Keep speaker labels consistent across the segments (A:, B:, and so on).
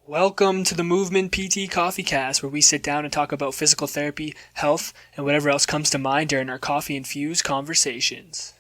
A: Welcome to the Movement PT Coffee Cast, where we sit down and talk about physical therapy, health, and whatever else comes to mind during our coffee-infused conversations.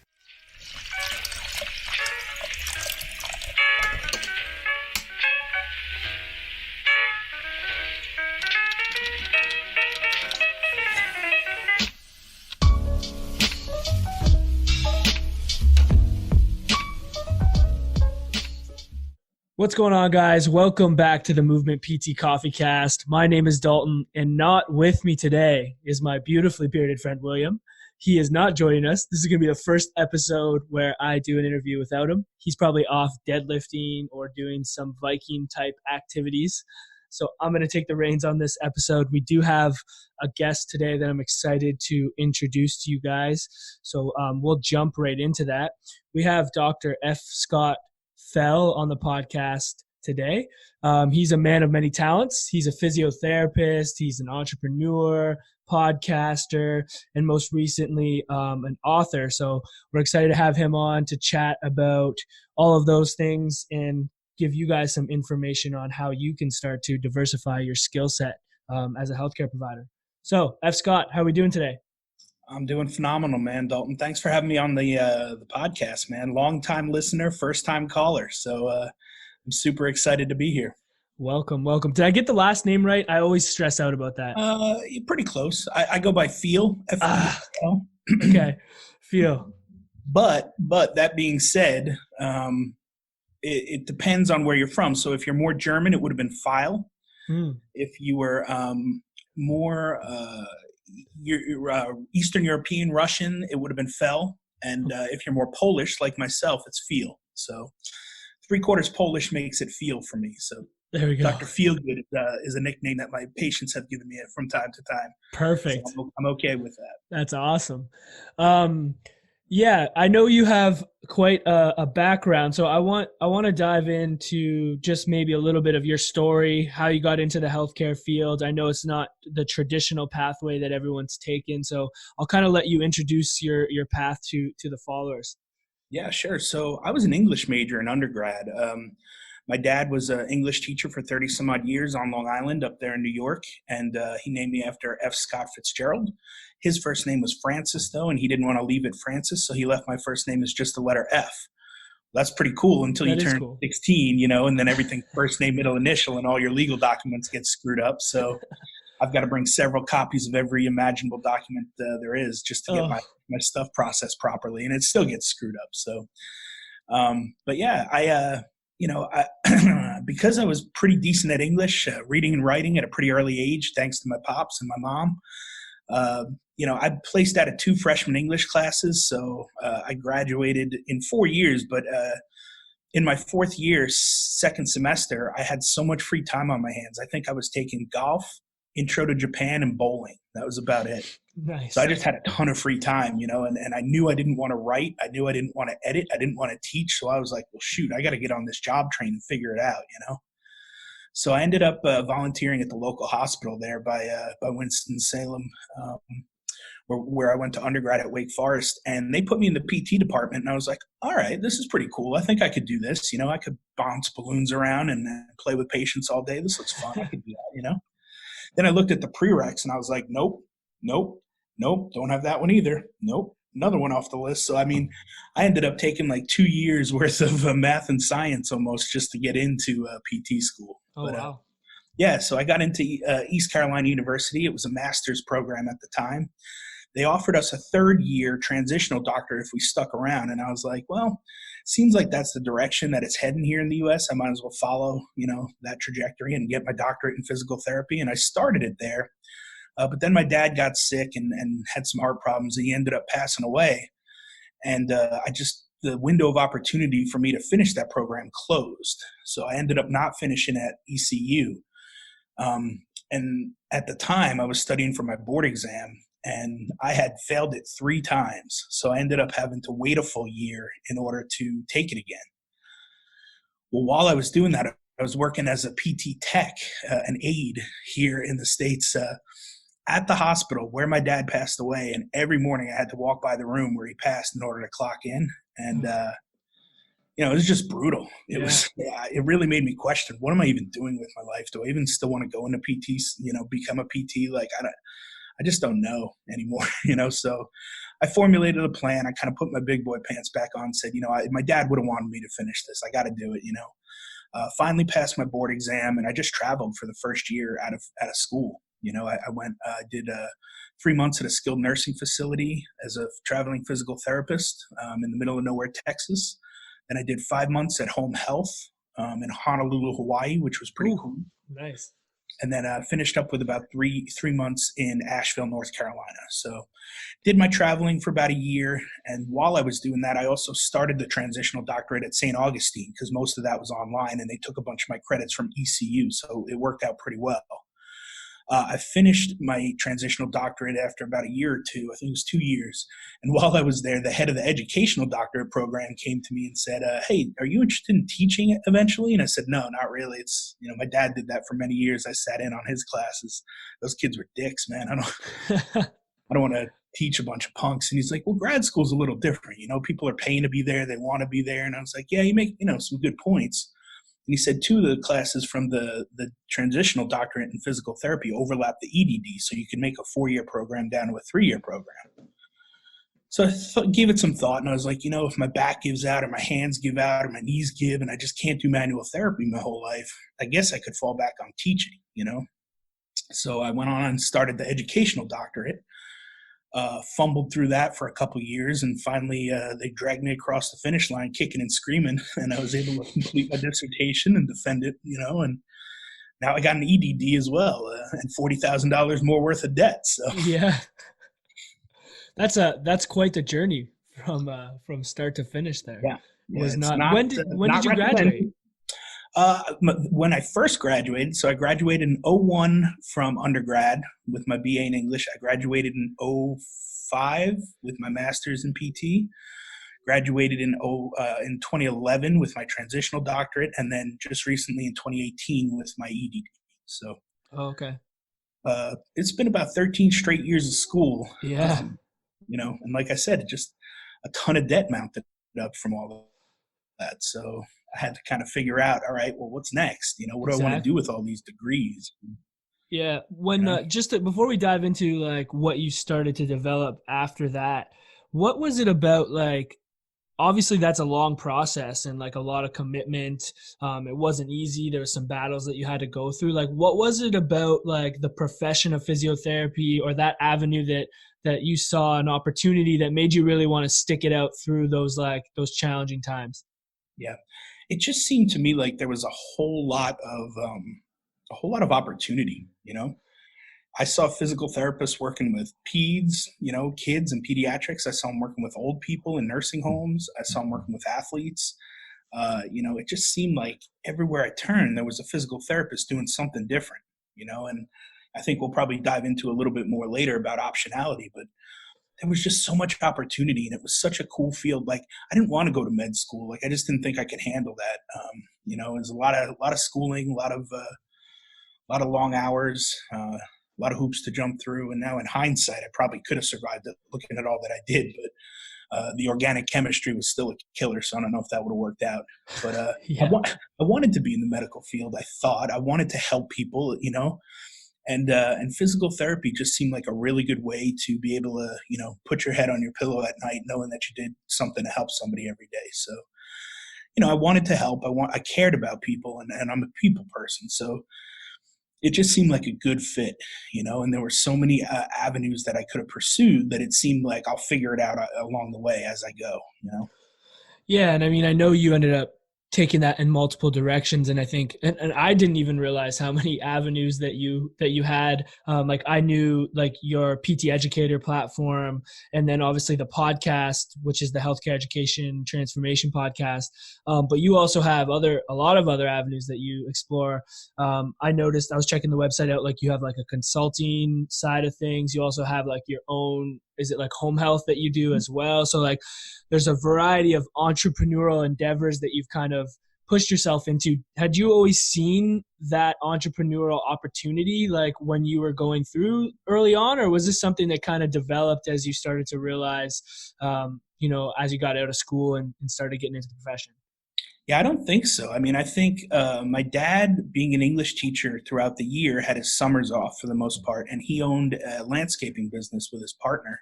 A: What's going on, guys? Welcome back to the Movement PT Coffee Cast. My name is Dalton, and not with me today is my beautifully bearded friend, William. He is not joining us. This is going to be the first episode where I do an interview without him. He's probably off deadlifting or doing some Viking-type activities. So I'm going to take the reins on this episode. We do have a guest today that I'm excited to introduce to you guys. So we'll jump right into that. We have Dr. F Scott Feil on the podcast today. He's a man of many talents. He's a physiotherapist. He's an entrepreneur, podcaster, and most recently an author. So we're excited to have him on to chat about all of those things and give you guys some information on how you can start to diversify your skill set as a healthcare provider. So, F. Scott, how are we doing today?
B: I'm doing phenomenal, man, Dalton. Thanks for having me on the podcast, man. Long-time listener, first-time caller. So I'm super excited to be here.
A: Welcome. Did I get the last name right? I always stress out about that.
B: You're pretty close. I go by Feil. F-E-I-L.
A: Okay, Feil.
B: But that being said, it depends on where you're from. So if you're more German, it would have been Feil. If you were more Eastern European, Russian, it would have been Fel. And if you're more Polish, like myself, it's Feil. So 3/4 Polish makes it Feil for me. So
A: there we go.
B: Dr. Feelgood is a nickname that my patients have given me from time to time.
A: Perfect.
B: So I'm okay with that.
A: That's awesome. Yeah, I know you have quite a background, so I want to dive into just maybe a little bit of your story, how you got into the healthcare field. I know it's not the traditional pathway that everyone's taken, so I'll kind of let you introduce your path to the followers.
B: Yeah, sure. So I was an English major in undergrad. My dad was an English teacher for 30 some odd years on Long Island up there in New York, and he named me after F Scott Fitzgerald. His first name was Francis, though, and he didn't want to leave it Francis, so he left my first name as just the letter F. That's pretty cool until you turn 16, and then everything first name, middle initial, and all your legal documents get screwed up. So I've got to bring several copies of every imaginable document there is just to get my stuff processed properly, and it still gets screwed up. So, but yeah, I because I was pretty decent at English, reading and writing at a pretty early age, thanks to my pops and my mom. I placed out of 2 freshman English classes, so I graduated in 4 years. But in my 4th year, 2nd semester, I had so much free time on my hands. I think I was taking golf, intro to Japan, and bowling. That was about it.
A: Nice.
B: So I just had a ton of free time, and I knew I didn't want to write. I knew I didn't want to edit. I didn't want to teach. So I was like, well, shoot, I got to get on this job train and figure it out, So I ended up volunteering at the local hospital there by Winston-Salem, where I went to undergrad at Wake Forest. And they put me in the PT department, and I was like, all right, this is pretty cool. I think I could do this. I could bounce balloons around and play with patients all day. This looks fun. I could do that, Then I looked at the prereqs, and I was like, nope, don't have that one either. Nope, another one off the list. So, I ended up taking like 2 years worth of math and science almost just to get into PT school.
A: Oh, wow.
B: Yeah, so I got into East Carolina University. It was a master's program at the time. They offered us a 3rd-year transitional doctorate if we stuck around. And I was like, well, seems like that's the direction that it's heading here in the U.S. I might as well follow, that trajectory and get my doctorate in physical therapy. And I started it there. But then my dad got sick and had some heart problems. And he ended up passing away. And the window of opportunity for me to finish that program closed. So I ended up not finishing at ECU. And at the time, I was studying for my board exam, and I had failed it 3 times. So I ended up having to wait a full year in order to take it again. Well, while I was doing that, I was working as a PT tech, an aide here in the States at the hospital where my dad passed away. And every morning I had to walk by the room where he passed in order to clock in. And it was just brutal. It
A: Yeah.
B: was, yeah, it really made me question, what am I even doing with my life? Do I even still want to go into PT, become a PT? Like, I just don't know anymore, So I formulated a plan. I kind of put my big boy pants back on, and said, my dad would have wanted me to finish this. I got to do it. Finally passed my board exam, and I just traveled for the first year out of school. I went, did 3 months at a skilled nursing facility as a traveling physical therapist in the middle of nowhere, Texas. Then I did 5 months at home health in Honolulu, Hawaii, which was pretty cool.
A: Nice.
B: And then finished up with about three months in Asheville, North Carolina. So did my traveling for about a year. And while I was doing that, I also started the transitional doctorate at St. Augustine because most of that was online and they took a bunch of my credits from ECU. So it worked out pretty well. I finished my transitional doctorate after about a year or two. I think it was 2 years. And while I was there, the head of the educational doctorate program came to me and said, hey, are you interested in teaching eventually? And I said, no, not really. It's, my dad did that for many years. I sat in on his classes. Those kids were dicks, man. I don't want to teach a bunch of punks. And he's like, well, grad school's a little different. People are paying to be there. They want to be there. And I was like, yeah, you make, some good points. And he said two of the classes from the transitional doctorate in physical therapy overlap the EDD, so you can make a 4-year program down to a 3-year program. So I gave it some thought, and I was like, if my back gives out or my hands give out or my knees give and I just can't do manual therapy my whole life, I guess I could fall back on teaching, So I went on and started the educational doctorate. Fumbled through that for a couple of years, and finally they dragged me across the finish line kicking and screaming, and I was able to complete my dissertation and defend it, and now I got an EDD as well, and $40,000 more worth of debt. So
A: yeah, that's quite the journey from start to finish there.
B: yeah,
A: Was
B: it's
A: not, when
B: not
A: did you graduate?
B: When I first graduated, so I graduated in 01 from undergrad with my BA in English. I graduated in 05 with my master's in PT. Graduated in 2011 with my transitional doctorate, and then just recently in 2018 with my EDD. So,
A: okay.
B: It's been about 13 straight years of school.
A: Yeah.
B: And like I said, just a ton of debt mounted up from all of that. So I had to kind of figure out, all right, well, what's next? What do I want to do with all these degrees?
A: Yeah. When before we dive into like what you started to develop after that, what was it about? Like, obviously that's a long process and like a lot of commitment. It wasn't easy. There were some battles that you had to go through. Like, what was it about like the profession of physiotherapy or that avenue that you saw an opportunity that made you really want to stick it out through those challenging times?
B: Yeah, it just seemed to me like there was a whole lot of opportunity. I saw physical therapists working with peds, kids and pediatrics. I saw them working with old people in nursing homes. I saw them working with athletes. It just seemed like everywhere I turned, there was a physical therapist doing something different, and I think we'll probably dive into a little bit more later about optionality, but there was just so much opportunity and it was such a cool field. Like, I didn't want to go to med school. Like, I just didn't think I could handle that. It was a lot of schooling, a lot of long hours, a lot of hoops to jump through. And now in hindsight, I probably could have survived it looking at all that I did, but the organic chemistry was still a killer. So I don't know if that would have worked out, but
A: Yeah.
B: I wanted to be in the medical field. I wanted to help people, and physical therapy just seemed like a really good way to be able to, put your head on your pillow at night, knowing that you did something to help somebody every day. So, I wanted to help. I cared about people, and I'm a people person. So it just seemed like a good fit, and there were so many avenues that I could have pursued that it seemed like I'll figure it out along the way as I go.
A: Yeah, and I mean, I know you ended up taking that in multiple directions, and I think, and I didn't even realize how many avenues that you had. Like, I knew like your PT educator platform, and then obviously the podcast, which is the healthcare education transformation podcast. But you also have a lot of other avenues that you explore. I noticed, I was checking the website out, like you have like a consulting side of things. You also have like your own, is it like home health that you do as well? So like, there's a variety of entrepreneurial endeavors that you've kind of pushed yourself into. Had you always seen that entrepreneurial opportunity like when you were going through early on, or was this something that kind of developed as you started to realize, as you got out of school and started getting into the profession?
B: Yeah, I don't think so. I mean, I think my dad, being an English teacher throughout the year, had his summers off for the most part, and he owned a landscaping business with his partner.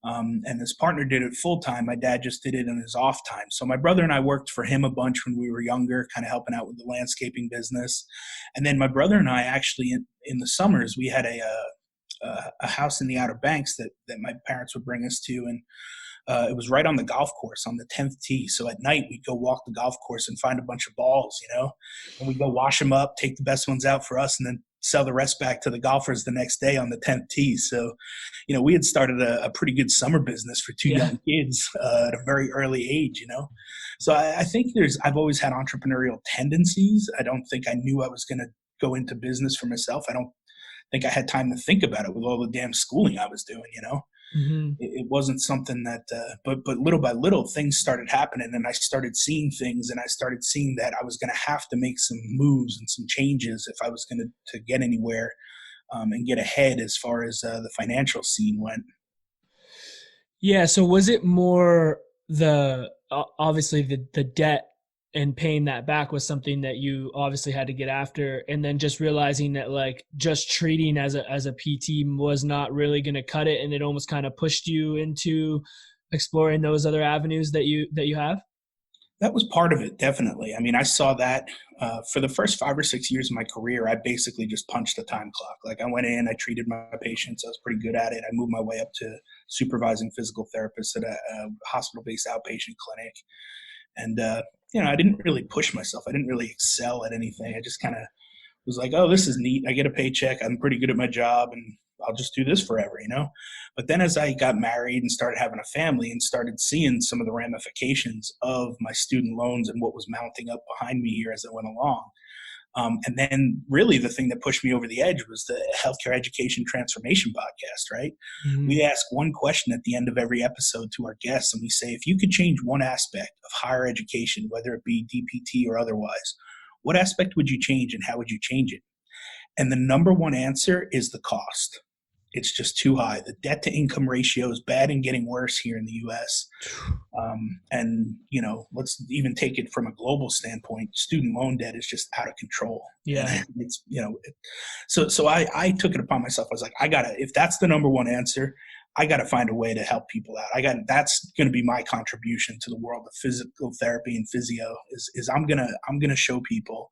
B: And his partner did it full time. My dad just did it in his off time. So my brother and I worked for him a bunch when we were younger, kind of helping out with the landscaping business. And then my brother and I actually, in the summers, we had a house in the Outer Banks that my parents would bring us to, and it was right on the golf course on the 10th tee. So at night we'd go walk the golf course and find a bunch of balls, and we'd go wash them up, take the best ones out for us, and then sell the rest back to the golfers the next day on the 10th tee. So, we had started a pretty good summer business for two
A: Yeah.
B: young kids at a very early age. So I think I've always had entrepreneurial tendencies. I don't think I knew I was going to go into business for myself. I don't think I had time to think about it with all the damn schooling I was doing.
A: Hmm.
B: It wasn't something that but little by little things started happening, and I started seeing things, and I started seeing that I was going to have to make some moves and some changes if I was going to get anywhere, and get ahead as far as the financial scene went.
A: Yeah. So was it more obviously the debt and paying that back was something that you obviously had to get after, and then just realizing that like just treating as a PT was not really going to cut it, and it almost kind of pushed you into exploring those other avenues that you have?
B: That was part of it, definitely. I mean, I saw that for the first 5 or 6 years of my career, I basically just punched the time clock. Like I went in, I treated my patients, I was pretty good at it. I moved my way up to supervising physical therapists at a hospital-based outpatient clinic. And, I didn't really push myself. I didn't really excel at anything. I just kind of was like, oh, this is neat. I get a paycheck. I'm pretty good at my job, and I'll just do this forever. But then as I got married and started having a family and started seeing some of the ramifications of my student loans and what was mounting up behind me here as I went along. And then really the thing that pushed me over the edge was the Healthcare Education Transformation podcast, right?
A: Hmm.
B: We ask one question at the end of every episode to our guests, and we say, if you could change one aspect of higher education, whether it be DPT or otherwise, what aspect would you change and how would you change it? And the number one answer is the cost. It's just too high. The debt to income ratio is bad and getting worse here in the US. And, let's even take it from a global standpoint. Student loan debt is just out of control.
A: Yeah.
B: And so I took it upon myself. I was like, if that's the number one answer, I got to find a way to help people out. That's going to be my contribution to the world of physical therapy and physio is I'm going to show people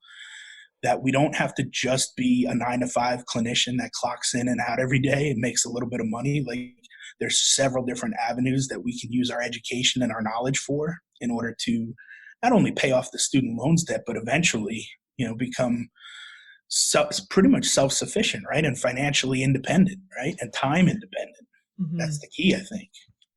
B: that we don't have to just be a 9 to 5 clinician that clocks in and out every day and makes a little bit of money. Like there's several different avenues that we can use our education and our knowledge for in order to not only pay off the student loans debt, but eventually, become pretty much self-sufficient, right? And financially independent, right? And time independent.
A: Hmm.
B: That's the key, I think.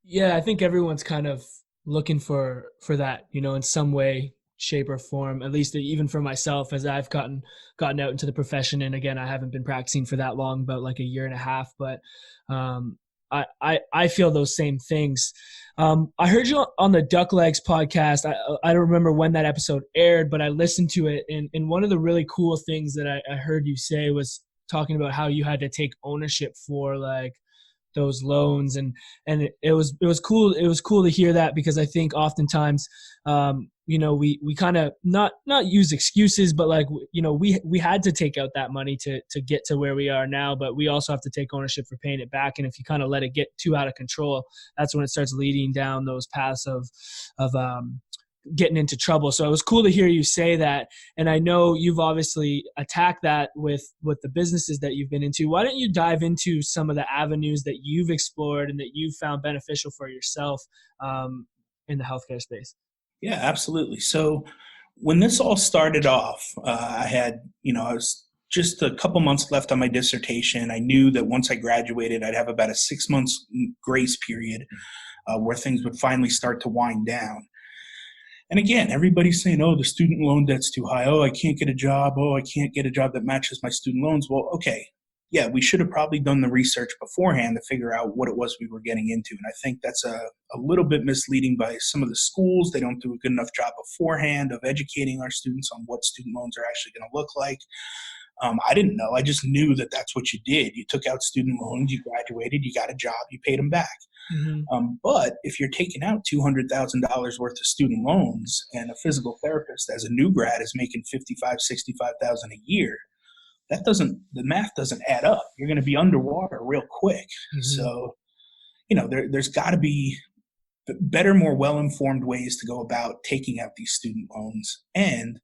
A: Yeah, I think everyone's kind of looking for that, in some way, shape, or form. At least even for myself, as I've gotten out into the profession, and again, I haven't been practicing for that long, about like a year and a half, but um, I feel those same things. I heard you on the Duck Legs podcast. I don't remember when that episode aired, but I listened to it, and one of the really cool things that I heard you say was talking about how you had to take ownership for like those loans, and it was cool to hear that, because I think oftentimes we kind of not use excuses, but like we had to take out that money to get to where we are now, but we also have to take ownership for paying it back. And if you kind of let it get too out of control, that's when it starts leading down those paths of getting into trouble. So it was cool to hear you say that. And I know you've obviously attacked that with the businesses that you've been into. Why don't you dive into some of the avenues that you've explored and that you've found beneficial for yourself in the healthcare space?
B: Yeah, absolutely. So when this all started off, I was just a couple months left on my dissertation. I knew that once I graduated, I'd have about a 6 months grace period where things would finally start to wind down. And again, everybody's saying, oh, the student loan debt's too high. Oh, I can't get a job. Oh, I can't get a job that matches my student loans. Well, okay. Yeah, we should have probably done the research beforehand to figure out what it was we were getting into. And I think that's a little bit misleading by some of the schools. They don't do a good enough job beforehand of educating our students on what student loans are actually going to look like. I didn't know. I just knew that that's what you did. You took out student loans, you graduated, you got a job, you paid them back.
A: Mm-hmm.
B: But if you're taking out $200,000 worth of student loans and a physical therapist as a new grad is making 55, 65,000 a year, the math doesn't add up. You're going to be underwater real quick.
A: Mm-hmm.
B: So, there's got to be better, more well-informed ways to go about taking out these student loans. And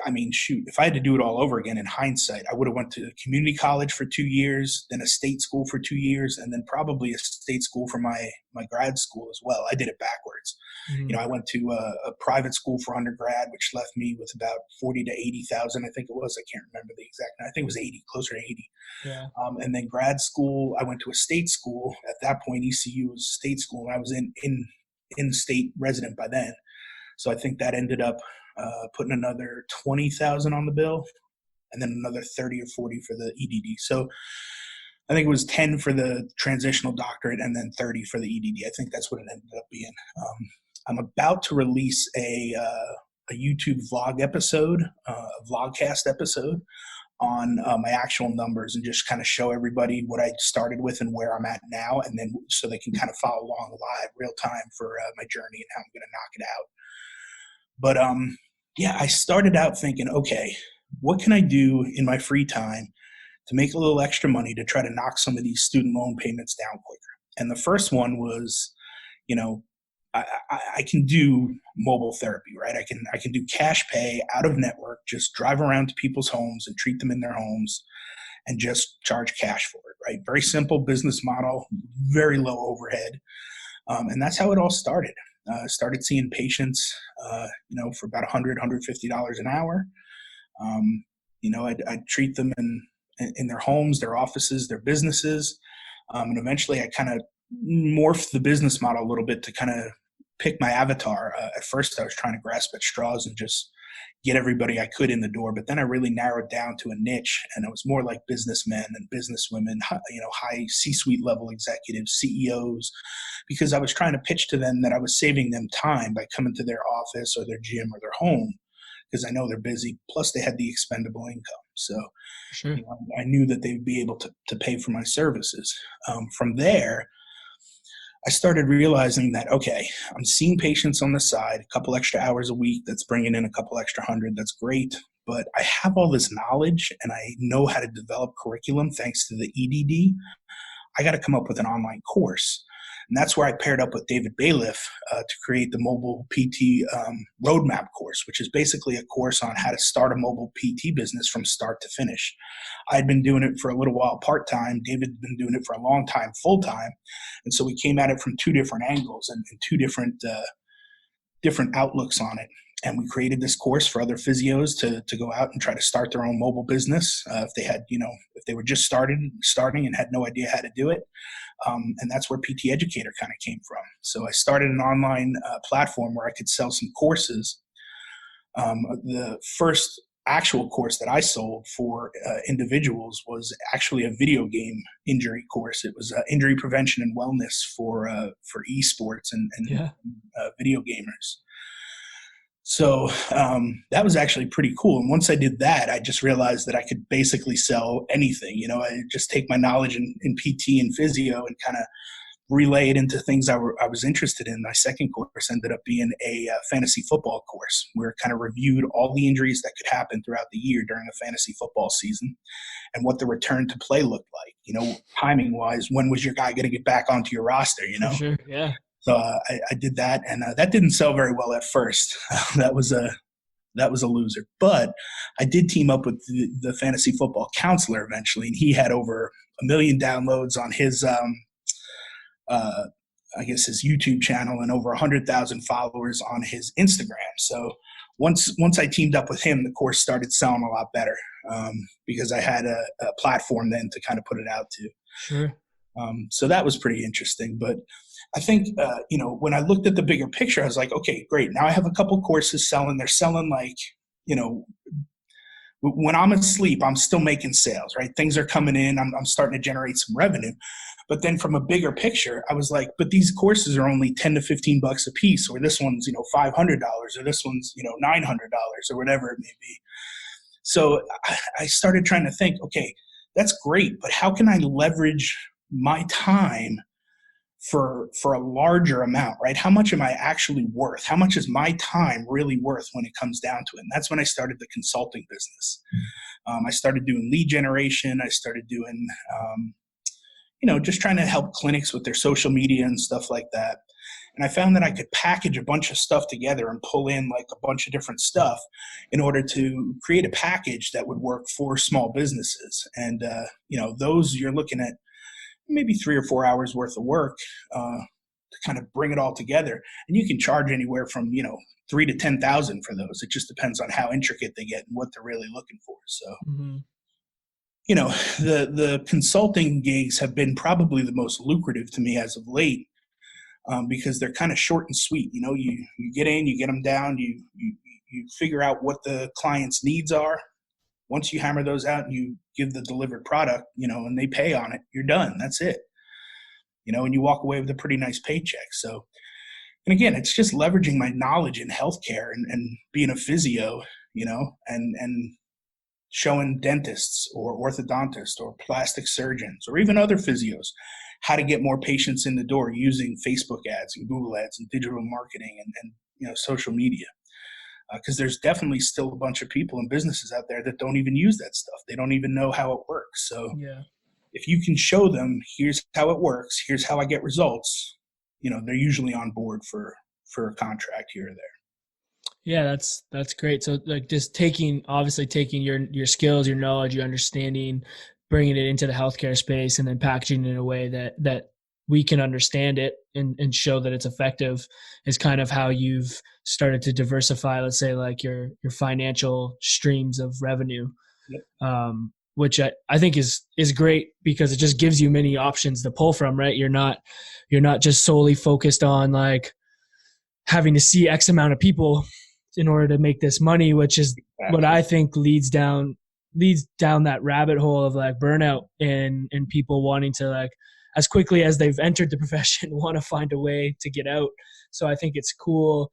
B: I mean, shoot, if I had to do it all over again in hindsight, I would have went to community college for 2 years, then a state school for 2 years, and then probably a state school for my grad school as well. I did it backwards.
A: Mm-hmm.
B: I went to a private school for undergrad, which left me with about 40 to 80,000. I think it was. I can't remember the exact. I think it was 80, closer to 80.
A: Yeah.
B: And then grad school, I went to a state school. At that point, ECU was a state school, and I was in state resident by then. So I think that ended up putting another 20,000 on the bill, and then another 30 or 40 for the EDD. So I think it was 10 for the transitional doctorate and then 30 for the EDD. I think that's what it ended up being. I'm about to release a YouTube vlog episode, a vlogcast episode on my actual numbers and just kind of show everybody what I started with and where I'm at now, and then so they can kind of follow along live, real time for my journey and how I'm going to knock it out. But yeah, I started out thinking, okay, what can I do in my free time to make a little extra money to try to knock some of these student loan payments down quicker? And the first one was, I can do mobile therapy, right? I can do cash pay out of network, just drive around to people's homes and treat them in their homes and just charge cash for it, right? Very simple business model, very low overhead. And that's how it all started. Started seeing patients, for about $100, $150 an hour. I'd treat them in their homes, their offices, their businesses. And eventually I kind of morphed the business model a little bit to kind of pick my avatar. At first I was trying to grasp at straws and just get everybody I could in the door. But then I really narrowed down to a niche, and it was more like businessmen and businesswomen, high C-suite level executives, CEOs, because I was trying to pitch to them that I was saving them time by coming to their office or their gym or their home, because I know they're busy. Plus they had the expendable income. So
A: Sure.
B: I knew that they'd be able to pay for my services. From there, I started realizing that, okay, I'm seeing patients on the side, a couple extra hours a week. That's bringing in a couple extra hundred. That's great. But I have all this knowledge and I know how to develop curriculum thanks to the EDD. I got to come up with an online course. And that's where I paired up with David Bailiff to create the mobile PT roadmap course, which is basically a course on how to start a mobile PT business from start to finish. I'd been doing it for a little while part-time. David's been doing it for a long time full-time. And so we came at it from two different angles and two different outlooks on it. And we created this course for other physios to go out and try to start their own mobile business if they had, if they were just starting and had no idea how to do it. And that's where PT Educator kind of came from. So I started an online platform where I could sell some courses. The first actual course that I sold for individuals was actually a video game injury course. It was injury prevention and wellness for esports and video gamers. So that was actually pretty cool. And once I did that, I just realized that I could basically sell anything. I just take my knowledge in PT and physio and kind of relay it into things I was interested in. My second course ended up being a fantasy football course where it kind of reviewed all the injuries that could happen throughout the year during a fantasy football season and what the return to play looked like. Timing wise, when was your guy going to get back onto your roster?
A: For sure. Yeah.
B: So I did that, and that didn't sell very well at first. That was a loser. But I did team up with the fantasy football counselor eventually, and he had over 1 million downloads on his, his YouTube channel, and over 100,000 followers on his Instagram. So once I teamed up with him, the course started selling a lot better because I had a platform then to kind of put it out to.
A: Sure.
B: So that was pretty interesting. But I think, when I looked at the bigger picture, I was like, okay, great. Now I have a couple courses selling. They're selling when I'm asleep, I'm still making sales, right? Things are coming in. I'm starting to generate some revenue. But then from a bigger picture, I was like, but these courses are only $10 to $15 a piece, or this one's, $500, or this one's, $900 or whatever it may be. So I started trying to think, okay, that's great, but how can I leverage my time for a larger amount, right? How much am I actually worth? How much is my time really worth when it comes down to it? And that's when I started the consulting business. I started doing lead generation. I started doing, just trying to help clinics with their social media and stuff like that. And I found that I could package a bunch of stuff together and pull in like a bunch of different stuff in order to create a package that would work for small businesses. And, those you're looking at maybe 3 or 4 hours worth of work to kind of bring it all together. And you can charge anywhere from, 3 to 10,000 for those. It just depends on how intricate they get and what they're really looking for. So,
A: Mm-hmm.
B: the consulting gigs have been probably the most lucrative to me as of late. Because they're kind of short and sweet. You get in, you get them down, you figure out what the client's needs are. Once you hammer those out and you give the delivered product, and they pay on it, you're done. That's it. And you walk away with a pretty nice paycheck. So, and again, it's just leveraging my knowledge in healthcare and being a physio, and showing dentists or orthodontists or plastic surgeons or even other physios how to get more patients in the door using Facebook ads and Google ads and digital marketing and social media. Because there's definitely still a bunch of people and businesses out there that don't even use that stuff. They don't even know how it works. So
A: Yeah.
B: if you can show them, here's how it works, here's how I get results, they're usually on board for a contract here or there.
A: Yeah, that's great. So like just taking your skills, your knowledge, your understanding, bringing it into the healthcare space, and then packaging it in a way that we can understand it and show that it's effective is kind of how you've started to diversify, let's say, like your financial streams of revenue.
B: Yep.
A: Which I think is great because it just gives you many options to pull from, right? You're not just solely focused on like having to see X amount of people in order to make this money, which is what I think leads down that rabbit hole of like burnout and people wanting to, like, as quickly as they've entered the profession, want to find a way to get out. So I think it's cool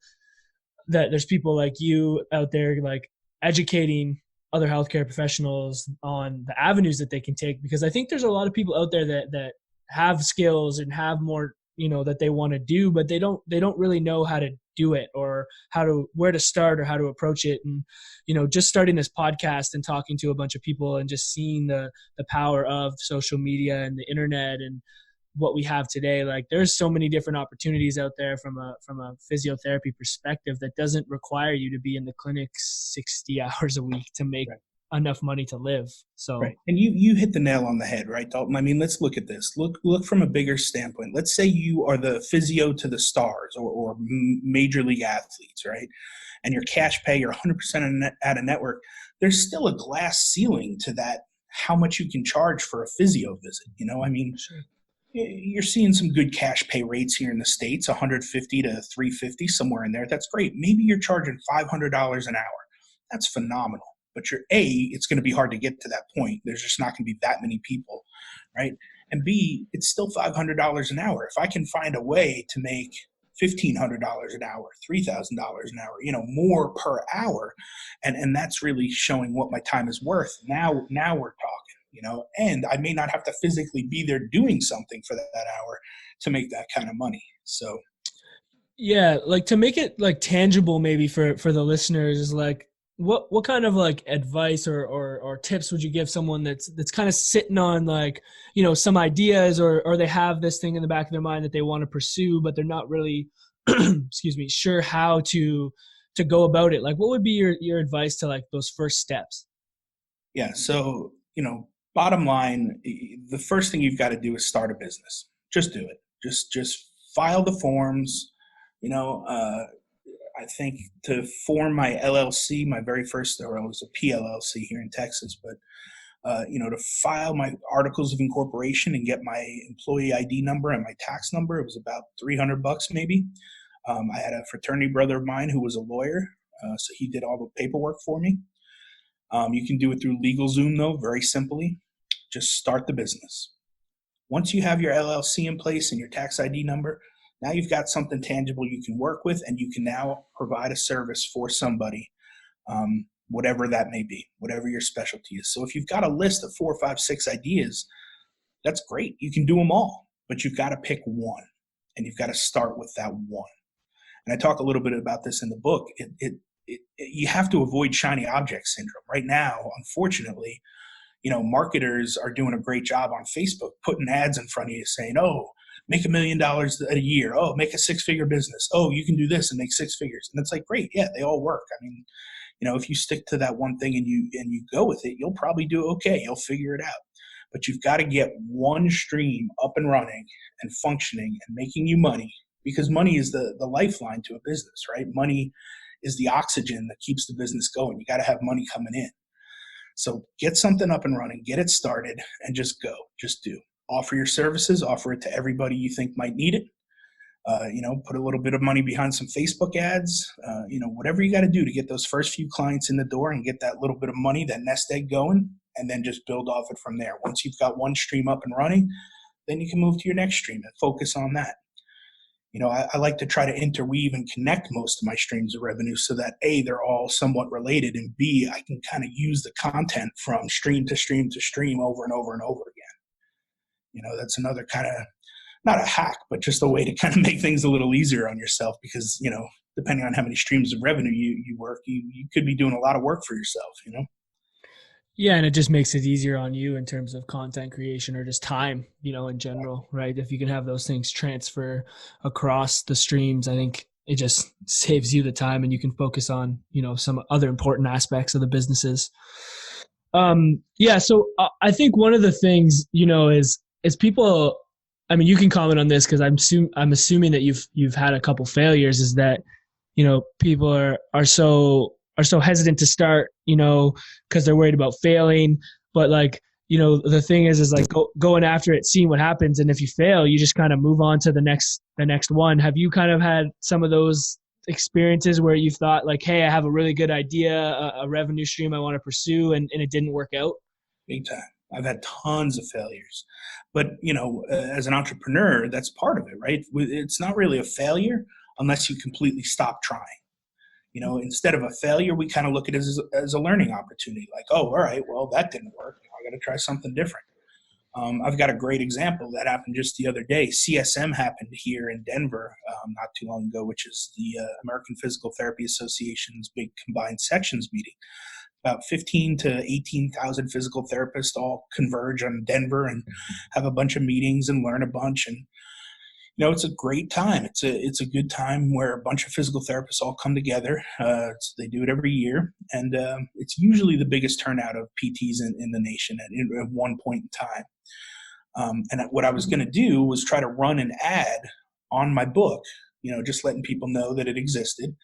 A: that there's people like you out there, like, educating other healthcare professionals on the avenues that they can take, because I think there's a lot of people out there that have skills and have more, that they want to do, but they don't really know how to do it or where to start or how to approach it. And, just starting this podcast and talking to a bunch of people and just seeing the power of social media and the internet and what we have today, like, there's so many different opportunities out there from a physiotherapy perspective that doesn't require you to be in the clinic 60 hours a week to make enough money to live. So
B: right. And you hit the nail on the head, right, Dalton? I mean, let's look at this. Look from a bigger standpoint. Let's say you are the physio to the stars or major league athletes, right? And your cash pay, you're 100% out of network. There's still a glass ceiling to that, how much you can charge for a physio visit. I mean,
A: sure.
B: You're seeing some good cash pay rates here in the States, 150 to 350, somewhere in there. That's great. Maybe you're charging $500 an hour. That's phenomenal. But it's going to be hard to get to that point. There's just not going to be that many people, right? And B, it's still $500 an hour. If I can find a way to make $1,500 an hour, $3,000 an hour, more per hour, and that's really showing what my time is worth. Now we're talking, and I may not have to physically be there doing something for that hour to make that kind of money. So,
A: yeah, like, to make it like tangible, maybe for the listeners, is like, what kind of like advice or tips would you give someone that's kind of sitting on, like, some ideas, or they have this thing in the back of their mind that they want to pursue, but they're not really excuse me, sure how to go about it? Like, what would be your advice to, like, those first steps?
B: yeah. So, bottom line, the first thing you've got to do is start a business. Just do it. Just file the forms. I think to form my LLC, my very first, or it was a PLLC here in Texas, but to file my articles of incorporation and get my employee ID number and my tax number, it was about $300 maybe. I had a fraternity brother of mine who was a lawyer, so he did all the paperwork for me. You can do it through LegalZoom, though, very simply. Just start the business. Once you have your LLC in place and your tax ID number, now you've got something tangible you can work with, and you can now provide a service for somebody whatever that may be, whatever your specialty is. So if you've got a list of 4, 5, 6 ideas, that's great. You can do them all, but you've got to pick one, and you've got to start with that one. And I talk a little bit about this in the book. You have to avoid shiny object syndrome. Right now, unfortunately, marketers are doing a great job on Facebook, putting ads in front of you saying, oh, make $1 million a year. Oh, make a 6-figure business. Oh, you can do this and make 6 figures. And it's like, great. Yeah, they all work. I mean, if you stick to that one thing and you go with it, you'll probably do okay. You'll figure it out. But you've got to get one stream up and running and functioning and making you money, because money is the lifeline to a business, right? Money is the oxygen that keeps the business going. You got to have money coming in. So get something up and running, get it started, and just go. Just do. Offer your services, offer it to everybody you think might need it. Put a little bit of money behind some Facebook ads, whatever you got to do to get those first few clients in the door and get that little bit of money, that nest egg going, and then just build off it from there. Once you've got one stream up and running, then you can move to your next stream and focus on that. I like to try to interweave and connect most of my streams of revenue so that A, they're all somewhat related, and B, I can kind of use the content from stream to stream to stream over and over and over again. That's another kind of, not a hack, but just a way to kind of make things a little easier on yourself, because, depending on how many streams of revenue you work, you could be doing a lot of work for yourself.
A: Yeah, and it just makes it easier on you in terms of content creation or just time, in general, right? If you can have those things transfer across the streams, I think it just saves you the time, and you can focus on, some other important aspects of the businesses. So I think one of the things, is people, I mean, you can comment on this because I'm assuming that you've had a couple failures, is that, people are so hesitant to start, because they're worried about failing. But the thing is like going after it, seeing what happens. And if you fail, you just kind of move on to the next one. Have you kind of had some of those experiences where you thought like, hey, I have a really good idea, a revenue stream I want to pursue, and it didn't work out?
B: Big time. I've had tons of failures, but as an entrepreneur, that's part of it, right? It's not really a failure unless you completely stop trying. Instead of a failure, we kind of look at it as a learning opportunity. Like, oh, all right, well, that didn't work. I got to try something different. I've got a great example that happened just the other day. CSM happened here in Denver not too long ago, which is the American Physical Therapy Association's big combined sections meeting. About 15 to 18,000 physical therapists all converge on Denver and have a bunch of meetings and learn a bunch. And it's a great time. It's a good time where a bunch of physical therapists all come together. They do it every year, and it's usually the biggest turnout of PTs in the nation at one point in time. And what I was going to do was try to run an ad on my book, just letting people know that it existed.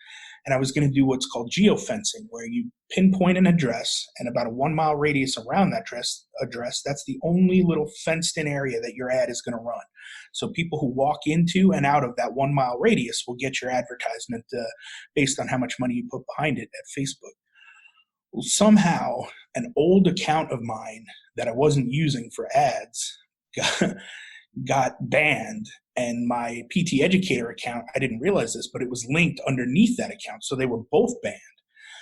B: And I was going to do what's called geofencing, where you pinpoint an address and about a 1 mile radius around that address, that's the only little fenced in area that your ad is going to run. So people who walk into and out of that 1 mile radius will get your advertisement based on how much money you put behind it at Facebook. Well, somehow an old account of mine that I wasn't using for ads got banned, and my PT Educator account, I didn't realize this, but it was linked underneath that account. So they were both banned.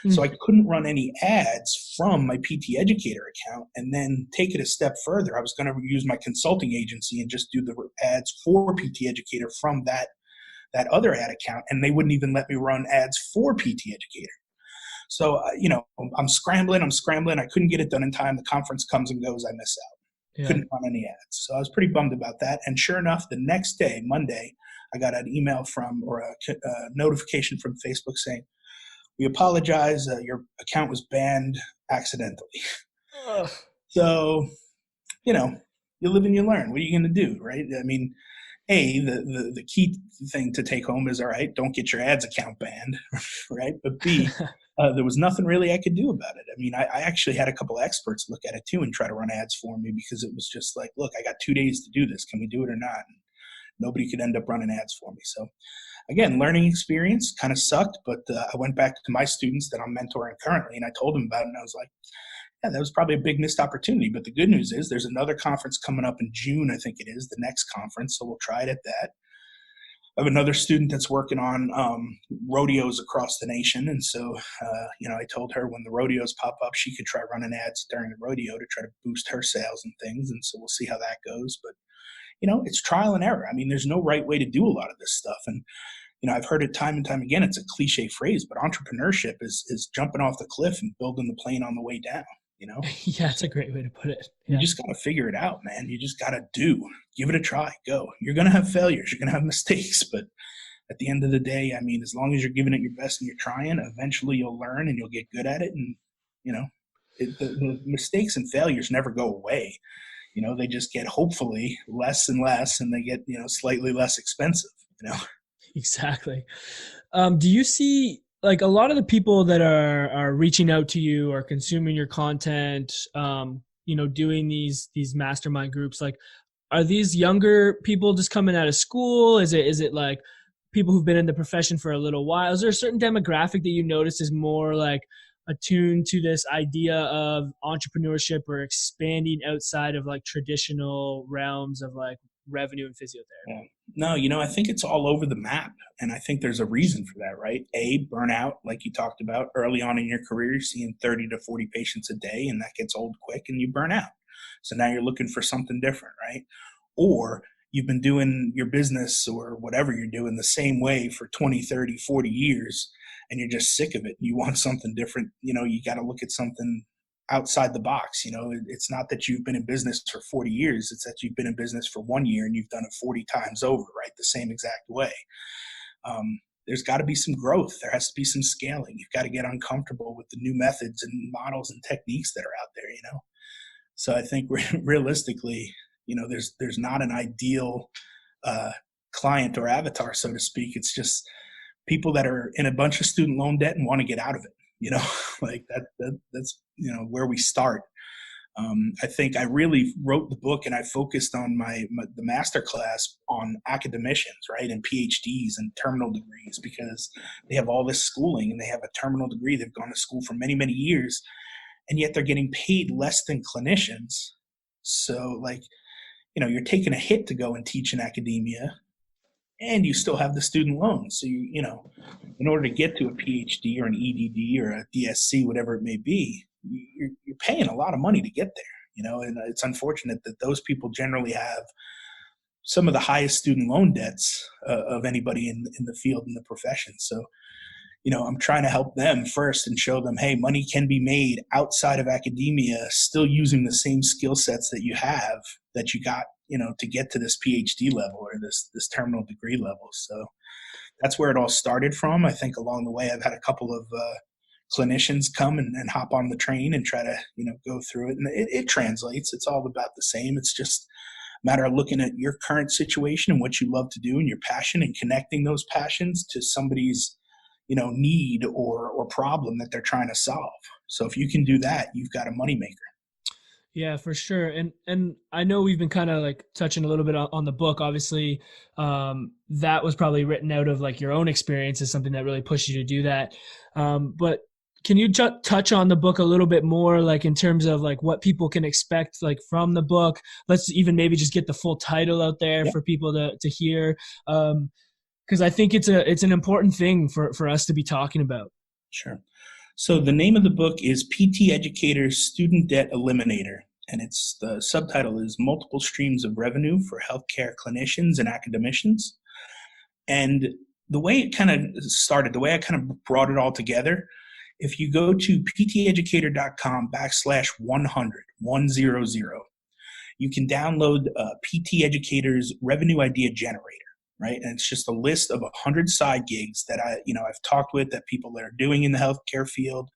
B: So I couldn't run any ads from my PT Educator account. And then take it a step further, I was going to use my consulting agency and just do the ads for PT Educator from that other ad account. And they wouldn't even let me run ads for PT Educator. So, I'm scrambling. I couldn't get it done in time. The conference comes and goes. I miss out. Yeah. Couldn't run any ads. So I was pretty bummed about that. And sure enough, the next day, Monday, I got an email or a notification from Facebook saying, we apologize. Your account was banned accidentally. So, you live and you learn. What are you going to do, right? I mean, the key thing to take home is, all right, don't get your ads account banned, right? But B, there was nothing really I could do about it. I mean, I actually had a couple of experts look at it too and try to run ads for me, because it was just like, look, I got 2 days to do this. Can we do it or not? And nobody could end up running ads for me. So again, learning experience kind of sucked, but I went back to my students that I'm mentoring currently, and I told them about it, and I was like, yeah, that was probably a big missed opportunity. But the good news is there's another conference coming up in June, I think it is, the next conference. So we'll try it at that. I have another student that's working on rodeos across the nation. And so, I told her when the rodeos pop up, she could try running ads during the rodeo to try to boost her sales and things. And so we'll see how that goes. But, it's trial and error. I mean, there's no right way to do a lot of this stuff. And, I've heard it time and time again. It's a cliche phrase, but entrepreneurship is jumping off the cliff and building the plane on the way down.
A: Yeah, that's a great way to put it.
B: You
A: Yeah.
B: just got to figure it out, man. You just got to give it a try, go. You're going to have failures. You're going to have mistakes, but at the end of the day, I mean, as long as you're giving it your best and you're trying, eventually you'll learn and you'll get good at it. And, the mistakes and failures never go away. They just get hopefully less and less, and they get, slightly less expensive,
A: Exactly. Do you see like a lot of the people that are reaching out to you or consuming your content, doing these mastermind groups, like are these younger people just coming out of school? Is it like people who've been in the profession for a little while? Is there a certain demographic that you notice is more like attuned to this idea of entrepreneurship or expanding outside of like traditional realms of like revenue and physiotherapy?
B: Yeah. No, I think it's all over the map. And I think there's a reason for that, right? Burnout, like you talked about early on in your career, you're seeing 30 to 40 patients a day, and that gets old quick and you burn out. So now you're looking for something different, right? Or you've been doing your business or whatever you're doing the same way for 20, 30, 40 years, and you're just sick of it. You want something different. You got to look at something outside the box. It's not that you've been in business for 40 years. It's that you've been in business for 1 year and you've done it 40 times over, right? The same exact way. There's got to be some growth. There has to be some scaling. You've got to get uncomfortable with the new methods and models and techniques that are out there, So I think realistically, there's not an ideal client or avatar, so to speak. It's just people that are in a bunch of student loan debt and want to get out of it. Like that's where we start. I think I really wrote the book and I focused on the master class on academicians, right, and PhDs and terminal degrees, because they have all this schooling and they have a terminal degree. They've gone to school for many, many years, and yet they're getting paid less than clinicians. So you're taking a hit to go and teach in academia, and you still have the student loans. So in order to get to a PhD or an EDD or a DSC, whatever it may be, you're paying a lot of money to get there. And it's unfortunate that those people generally have some of the highest student loan debts of anybody in the field, in the profession. So, I'm trying to help them first and show them, hey, money can be made outside of academia, still using the same skill sets that you have, that you got, to get to this PhD level or this terminal degree level. So that's where it all started from. I think along the way, I've had a couple of clinicians come and hop on the train and try to, go through it. And it translates. It's all about the same. It's just a matter of looking at your current situation and what you love to do and your passion, and connecting those passions to somebody's, need or problem that they're trying to solve. So if you can do that, you've got a moneymaker.
A: Yeah, for sure. And I know we've been kind of like touching a little bit on the book. Obviously, that was probably written out of like your own experience is something that really pushed you to do that. But can you touch on the book a little bit more, like in terms of like what people can expect like from the book? Let's even maybe just get the full title out there for people to hear. Because I think it's an important thing for us to be talking about.
B: Sure. So the name of the book is PT Educator's Student Debt Eliminator, and the subtitle is Multiple Streams of Revenue for Healthcare Clinicians and Academicians. And the way it kind of started, the way I kind of brought it all together, if you go to pteducator.com/100, you can download PT Educator's Revenue Idea Generator. Right. And it's just a list of 100 side gigs that I've talked with, that people that are doing in the healthcare field,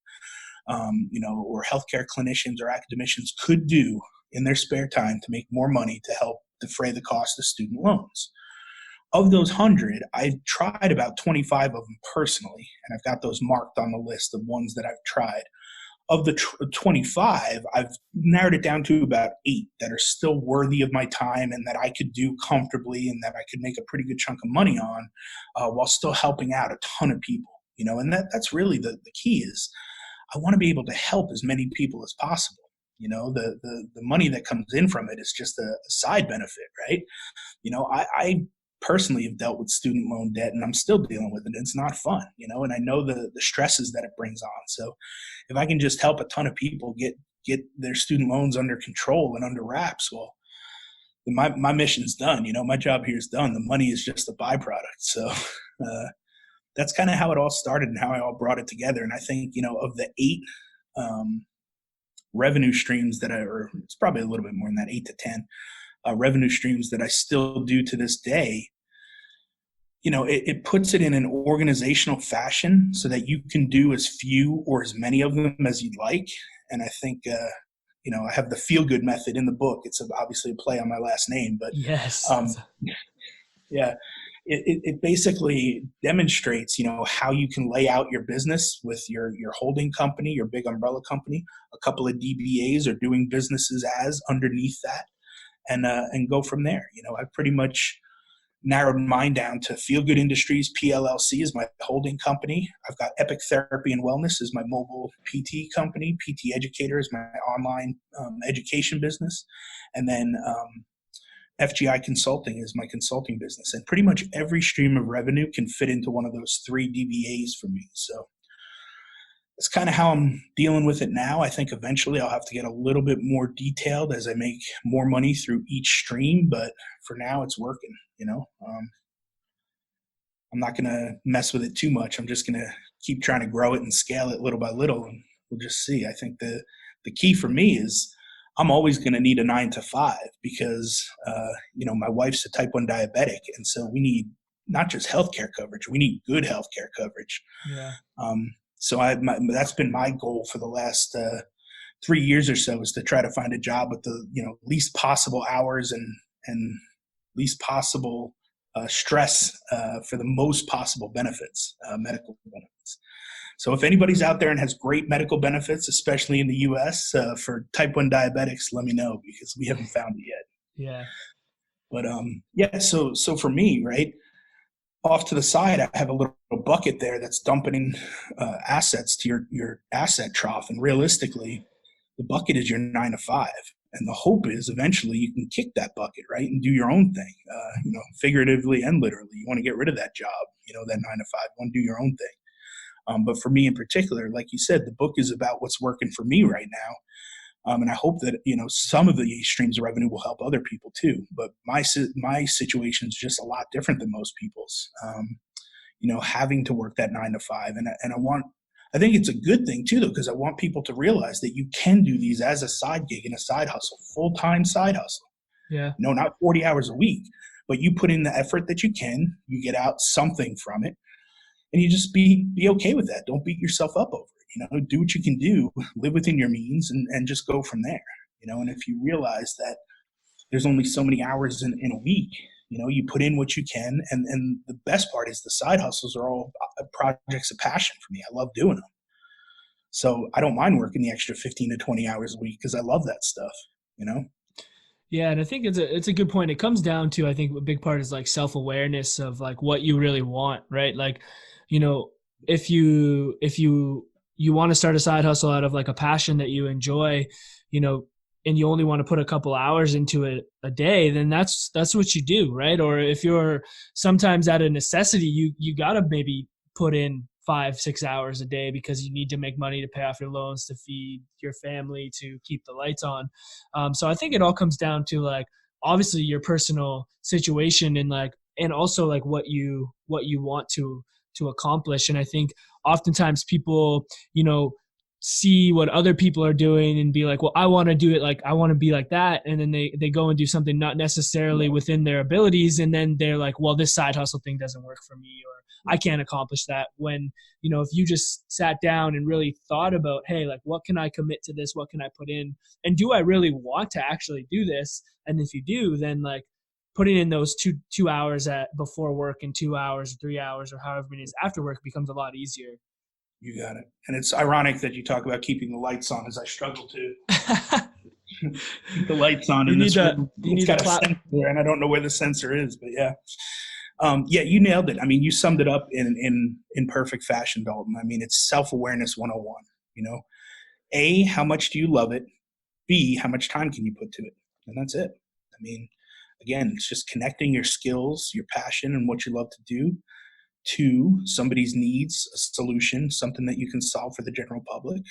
B: or healthcare clinicians or academicians could do in their spare time to make more money to help defray the cost of student loans. Of those 100, I've tried about 25 of them personally, and I've got those marked on the list of ones that I've tried. Of the 25, I've narrowed it down to about 8 that are still worthy of my time and that I could do comfortably and that I could make a pretty good chunk of money on, while still helping out a ton of people. And that's really the key is I want to be able to help as many people as possible. The money that comes in from it is just a side benefit, right? I personally have dealt with student loan debt, and I'm still dealing with it. It's not fun, and I know the stresses that it brings on. So if I can just help a ton of people get their student loans under control and under wraps, well, my mission's done. My job here is done. The money is just a byproduct. So that's kind of how it all started and how I all brought it together. And I think, of the 8 revenue streams or it's probably a little bit more than that, 8 to 10 revenue streams that I still do to this day, it puts it in an organizational fashion so that you can do as few or as many of them as you'd like. And I think, I have the feel good method in the book. It's obviously a play on my last name, but
A: Yes.
B: Yeah, it basically demonstrates, how you can lay out your business with your holding company, your big umbrella company, a couple of DBAs or doing businesses as underneath that, and go from there. I pretty much narrowed mine down to Feel Good Industries PLLC is my holding company. I've got Epic Therapy and Wellness is my mobile PT company. PT Educator is my online education business, and then FGI Consulting is my consulting business. And pretty much every stream of revenue can fit into one of those 3 DBAs for me. So that's kind of how I'm dealing with it now. I think eventually I'll have to get a little bit more detailed as I make more money through each stream, but for now it's working. I'm not going to mess with it too much. I'm just going to keep trying to grow it and scale it little by little, and we'll just see. I think the key for me is I'm always going to need a 9 to 5 because, my wife's a type 1 diabetic. And so we need not just healthcare coverage, we need good healthcare coverage.
A: Yeah.
B: So that's been my goal for the last 3 years or so, is to try to find a job with the, least possible hours and least possible stress for the most possible benefits, medical benefits. So if anybody's out there and has great medical benefits, especially in the U.S. For type 1 diabetics, let me know because we haven't found it yet.
A: Yeah.
B: But so for me, right, off to the side, I have a little bucket there that's dumping assets to your asset trough. And realistically, the bucket is your 9 to 5. And the hope is eventually you can kick that bucket, right, and do your own thing, figuratively and literally. You want to get rid of that job, that 9 to 5, you want to do your own thing. But for me in particular, like you said, the book is about what's working for me right now. And I hope that, some of the streams of revenue will help other people too. But my situation is just a lot different than most people's, having to work that 9 to 5. And I think it's a good thing too, though, because I want people to realize that you can do these as a side gig and a side hustle, full-time side hustle.
A: Yeah.
B: No, not 40 hours a week, but you put in the effort that you can, you get out something from it, and you just be okay with that. Don't beat yourself up over it. Do what you can do, live within your means, and just go from there. And if you realize that there's only so many hours in a week, you put in what you can. And the best part is the side hustles are all projects of passion for me. I love doing them. So I don't mind working the extra 15 to 20 hours a week because I love that stuff,
A: Yeah, and I think it's a good point. It comes down to, I think a big part is like self-awareness of like what you really want, right? Like, if you want to start a side hustle out of like a passion that you enjoy, and you only want to put a couple hours into it a day, then that's what you do, right? Or if you're sometimes out of necessity, you got to maybe put in 5-6 hours a day because you need to make money to pay off your loans, to feed your family, to keep the lights on. So I think it all comes down to like, obviously your personal situation and also like what you want to accomplish. And I think oftentimes people, see what other people are doing and be like, well, I want to do it. Like, I want to be like that. And then they go and do something not necessarily within their abilities. And then they're like, well, this side hustle thing doesn't work for me, or I can't accomplish that. When, if you just sat down and really thought about, hey, like, what can I commit to this? What can I put in? And do I really want to actually do this? And if you do, then like putting in those two hours before work and 2 hours or 3 hours or however many is after work becomes a lot easier.
B: You got it. And it's ironic that you talk about keeping the lights on, as I struggle to keep the lights on in this room. It's got a sensor there, and I don't know where the sensor is, but yeah. You nailed it. I mean, you summed it up in perfect fashion, Dalton. I mean, it's self-awareness 101, A, how much do you love it? B, how much time can you put to it? And that's it. I mean, again, it's just connecting your skills, your passion, and what you love to do to somebody's needs, a solution, something that you can solve for the general public.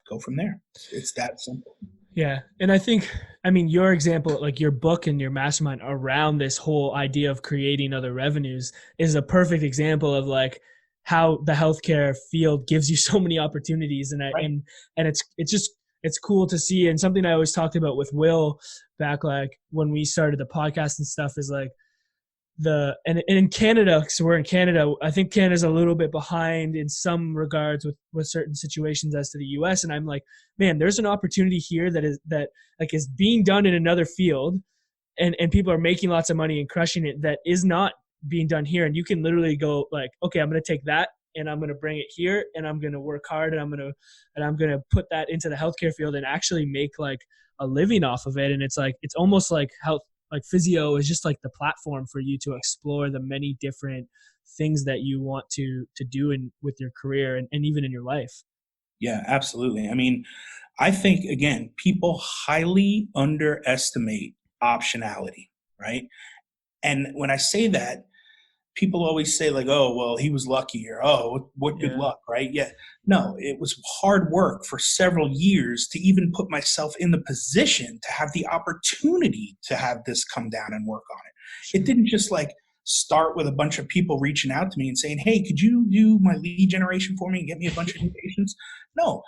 B: Go from there. It's that simple.
A: Yeah. And I think, I mean, your example, like your book and your mastermind around this whole idea of creating other revenues is a perfect example of like how the healthcare field gives you so many opportunities. And
B: Right.
A: it's cool to see. And something I always talked about with Will back, like when we started the podcast and stuff, is like and in Canada, so we're in Canada, I think Canada's a little bit behind in some regards with certain situations as to the US. And I'm like, man, there's an opportunity here that is being done in another field, and people are making lots of money and crushing it, that is not being done here. And you can literally go like, okay, I'm going to take that and I'm going to bring it here, and I'm going to work hard, and I'm going to put that into the healthcare field and actually make like a living off of it. And it's like, it's almost like health, like physio is just like the platform for you to explore the many different things that you want to do with your career and even in your life.
B: Yeah, absolutely. I mean, I think, again, people highly underestimate optionality, right? And when I say that, people always say like, oh, well, he was lucky, or, oh, what good luck, right? Yeah. No, it was hard work for several years to even put myself in the position to have the opportunity to have this come down and work on it. It didn't just like start with a bunch of people reaching out to me and saying, hey, could you do my lead generation for me and get me a bunch of new patients? No,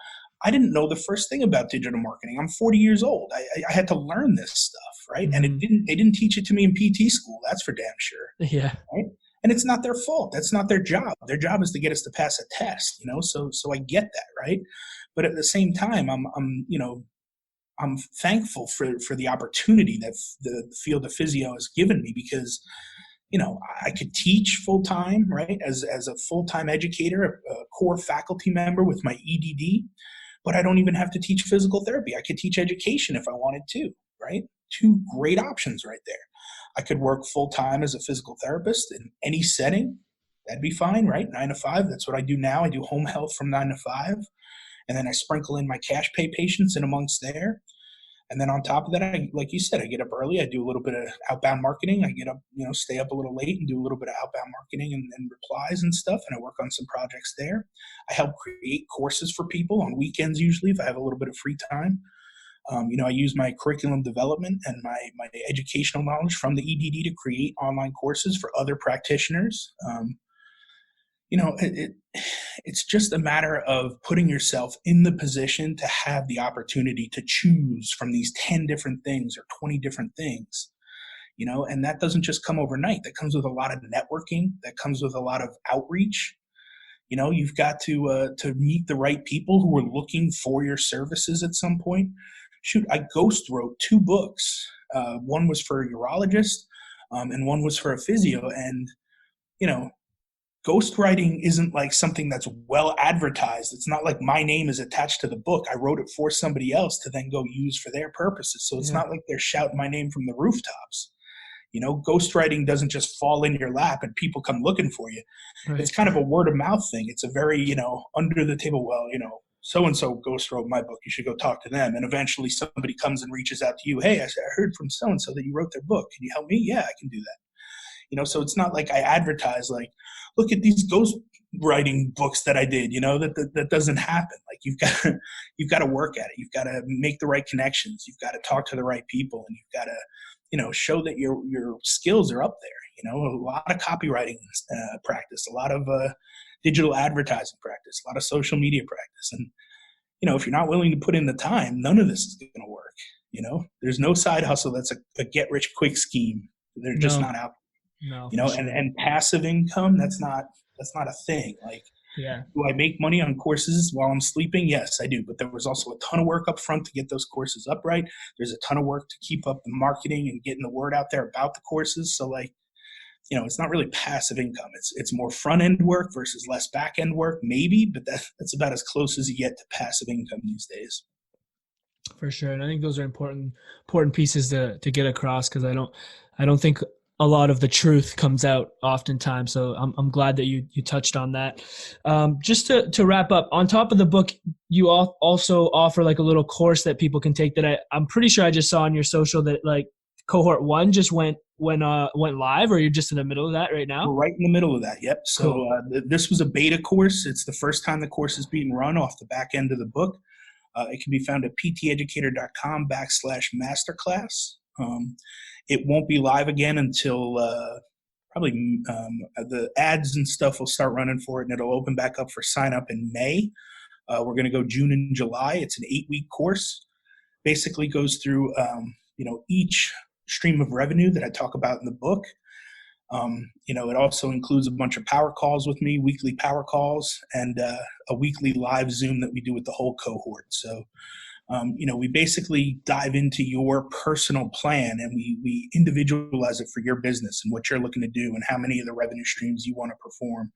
B: I didn't know the first thing about digital marketing. I'm 40 years old. I had to learn this stuff, right?
A: Mm-hmm.
B: And they didn't teach it to me in PT school. That's for damn sure.
A: Yeah.
B: Right? And it's not their fault. That's not their job. Their job is to get us to pass a test, So I get that, right? But at the same time, I'm thankful for the opportunity that the field of physio has given me, because, I could teach full time, right? As a full time educator, a core faculty member with my EDD, but I don't even have to teach physical therapy. I could teach education if I wanted to, right? Two great options right there. I could work full time as a physical therapist in any setting. That'd be fine, right? 9 to 5. That's what I do now. I do home health from 9 to 5. And then I sprinkle in my cash pay patients in amongst there. And then on top of that, like you said, I get up early. I do a little bit of outbound marketing. I get up, stay up a little late and do a little bit of outbound marketing and replies and stuff. And I work on some projects there. I help create courses for people on weekends, usually, if I have a little bit of free time. I use my curriculum development and my educational knowledge from the EDD to create online courses for other practitioners. It's just a matter of putting yourself in the position to have the opportunity to choose from these 10 different things or 20 different things, and that doesn't just come overnight. That comes with a lot of networking. That comes with a lot of outreach. You've got to meet the right people who are looking for your services at some point. Shoot, I ghost wrote 2 books. One was for a urologist, and one was for a physio. And, ghostwriting isn't like something that's well advertised. It's not like my name is attached to the book. I wrote it for somebody else to then go use for their purposes. So it's not like they're shouting my name from the rooftops. Ghostwriting doesn't just fall in your lap and people come looking for you. Right. It's kind of a word of mouth thing. It's a very, under the table, well, so-and-so ghost wrote my book. You should go talk to them. And eventually somebody comes and reaches out to you. Hey, I heard from so-and-so that you wrote their book. Can you help me? Yeah, I can do that. So it's not like I advertise like, look at these ghost writing books that I did, that doesn't happen. Like you've got to work at it. You've got to make the right connections. You've got to talk to the right people, and you've got to, show that your skills are up there. A lot of copywriting practice, a lot of digital advertising practice, a lot of social media practice. And, if you're not willing to put in the time, none of this is going to work. There's no side hustle that's a get rich quick scheme. They're just not out.
A: No,
B: sure. and passive income, that's not a thing. Like, do I make money on courses while I'm sleeping? Yes, I do. But there was also a ton of work up front to get those courses up right. There's a ton of work to keep up the marketing and getting the word out there about the courses. So like, it's not really passive income. It's more front end work versus less back end work, maybe, but that's about as close as you get to passive income these days.
A: For sure. And I think those are important pieces to get across, because I don't think a lot of the truth comes out oftentimes. So I'm glad that you touched on that. Just to wrap up, on top of the book, you also offer like a little course that people can take that I'm pretty sure I just saw on your social, that like cohort one just went live, or you're just in the middle of that right
B: We're
A: now?
B: right in the middle of that. Yep. So
A: Cool.
B: this was a beta course. It's the first time the course is being run off the back end of the book. It can be found at pteducator.com/masterclass. It won't be live again until probably the ads and stuff will start running for it, and it'll open back up for sign up in May. We're going to go June and July. It's an 8-week course. Basically goes through each stream of revenue that I talk about in the book. It also includes a bunch of power calls with me, weekly power calls, and a weekly live Zoom that we do with the whole cohort. So, we basically dive into your personal plan, and we individualize it for your business and what you're looking to do and how many of the revenue streams you want to perform.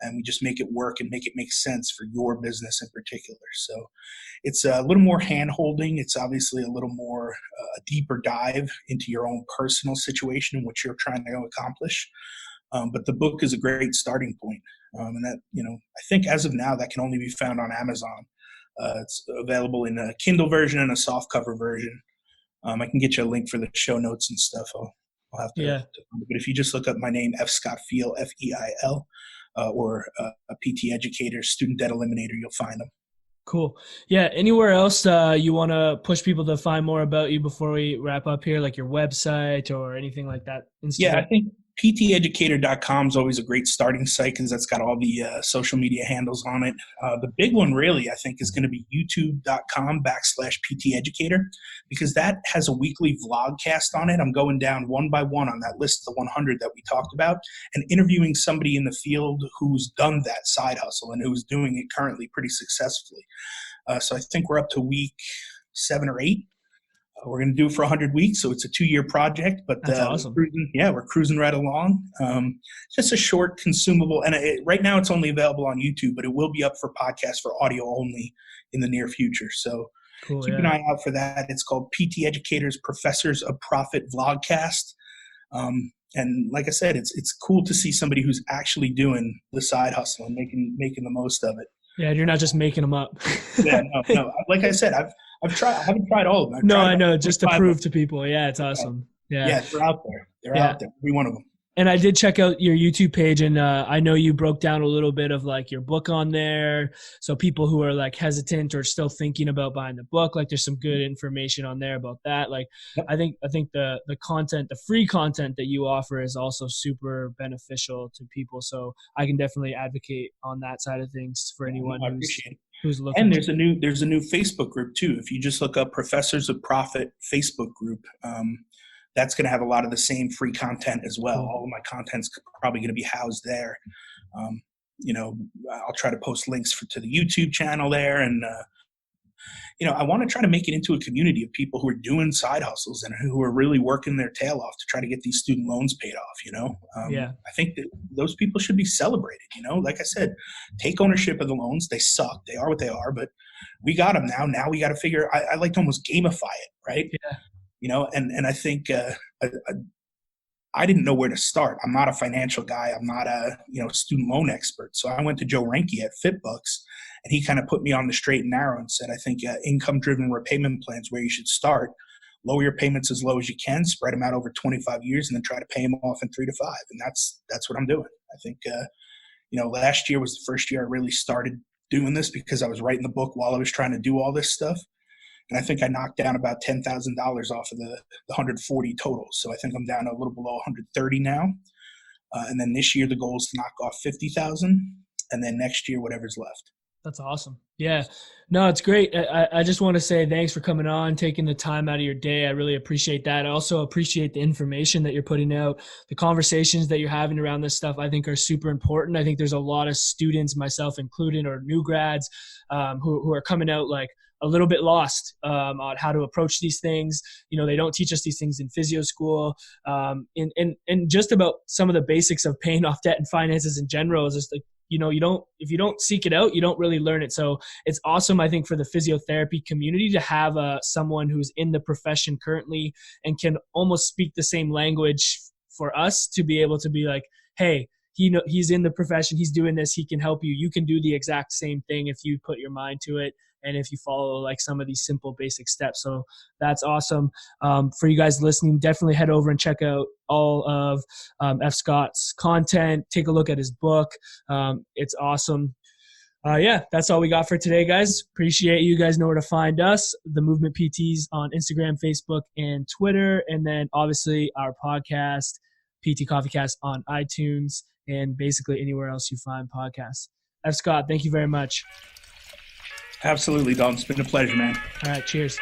B: And we just make it work and make it make sense for your business in particular. So it's a little more hand holding. It's obviously a little more a deeper dive into your own personal situation and what you're trying to accomplish. But the book is a great starting point. And that, I think as of now, that can only be found on Amazon. It's available in a Kindle version and a softcover version. I can get you a link for the show notes and stuff. I'll have to, but if you just look up my name, F Scott Feil, Feil, or a PT educator, student debt eliminator, you'll find them.
A: Cool. Yeah. Anywhere else you want to push people to find more about you before we wrap up here, like your website or anything like that? Instagram?
B: Yeah, I think pteducator.com is always a great starting site because that's got all the social media handles on it. The big one really, I think, is going to be youtube.com/pteducator, because that has a weekly vlogcast on it. I'm going down one by one on that list of the 100 that we talked about and interviewing somebody in the field who's done that side hustle and who's doing it currently pretty successfully. So I think we're up to week 7 or 8. We're going to do it for 100 weeks, so it's a 2-year project. But
A: that's awesome.
B: We're cruising right along. Just a short, consumable, and right now it's only available on YouTube, but it will be up for podcast for audio only in the near future. So
A: cool,
B: keep an eye out for that. It's called PT Educators Professors of Profit Vlogcast. And like I said, it's cool to see somebody who's actually doing the side hustle and making the most of it.
A: Yeah, you're not just making them up.
B: Yeah, no. Like I said, I've tried. I haven't tried all of them.
A: I know, just to prove to people. Yeah, it's awesome.
B: Yeah, they're out there. They're out there. Every one of them.
A: And I did check out your YouTube page, and I know you broke down a little bit of like your book on there. So people who are like hesitant or still thinking about buying the book, like there's some good information on there about that. Like, yep. I think the content, the free content that you offer is also super beneficial to people. So I can definitely advocate on that side of things for anyone who's looking.
B: And there's a new Facebook group too. If you just look up Professors of Profit Facebook group, that's going to have a lot of the same free content as well. All of my content's probably going to be housed there. I'll try to post links to the YouTube channel there. And, I want to try to make it into a community of people who are doing side hustles and who are really working their tail off to try to get these student loans paid off, I think that those people should be celebrated, like I said, take ownership of the loans. They suck. They are what they are, but we got them now. Now we got to figure, I like to almost gamify it, right?
A: Yeah.
B: And I think I didn't know where to start. I'm not a financial guy. I'm not a student loan expert. So I went to Joe Renke at FitBucks, and he kind of put me on the straight and narrow and said, I think income-driven repayment plans where you should start. Lower your payments as low as you can, spread them out over 25 years, and then try to pay them off in 3 to 5. And that's what I'm doing. I think last year was the first year I really started doing this because I was writing the book while I was trying to do all this stuff. And I think I knocked down about $10,000 off of the 140 total. So I think I'm down a little below 130 now. And then this year, the goal is to knock off 50,000. And then next year, whatever's left.
A: That's awesome. Yeah, no, it's great. I just want to say thanks for coming on, taking the time out of your day. I really appreciate that. I also appreciate the information that you're putting out. The conversations that you're having around this stuff, I think, are super important. I think there's a lot of students, myself included, or new grads who are coming out like a little bit lost on how to approach these things. They don't teach us these things in physio school. And just about some of the basics of paying off debt and finances in general is just like, if you don't seek it out, you don't really learn it. So it's awesome, I think, for the physiotherapy community to have someone who's in the profession currently and can almost speak the same language for us to be able to be like, hey, he's in the profession, he's doing this, he can help you. You can do the exact same thing if you put your mind to it. and if you follow like some of these simple basic steps. So that's awesome. For you guys listening, definitely head over and check out all of F Scott's content. Take a look at his book. It's awesome. Yeah, that's all we got for today, guys. Appreciate you guys know where to find us. The Movement PTs on Instagram, Facebook, and Twitter. And then obviously our podcast, PT Coffee Cast, on iTunes and basically anywhere else you find podcasts. F. Scott, thank you very much.
B: Absolutely, Dalton. It's been a pleasure, man.
A: All right, cheers.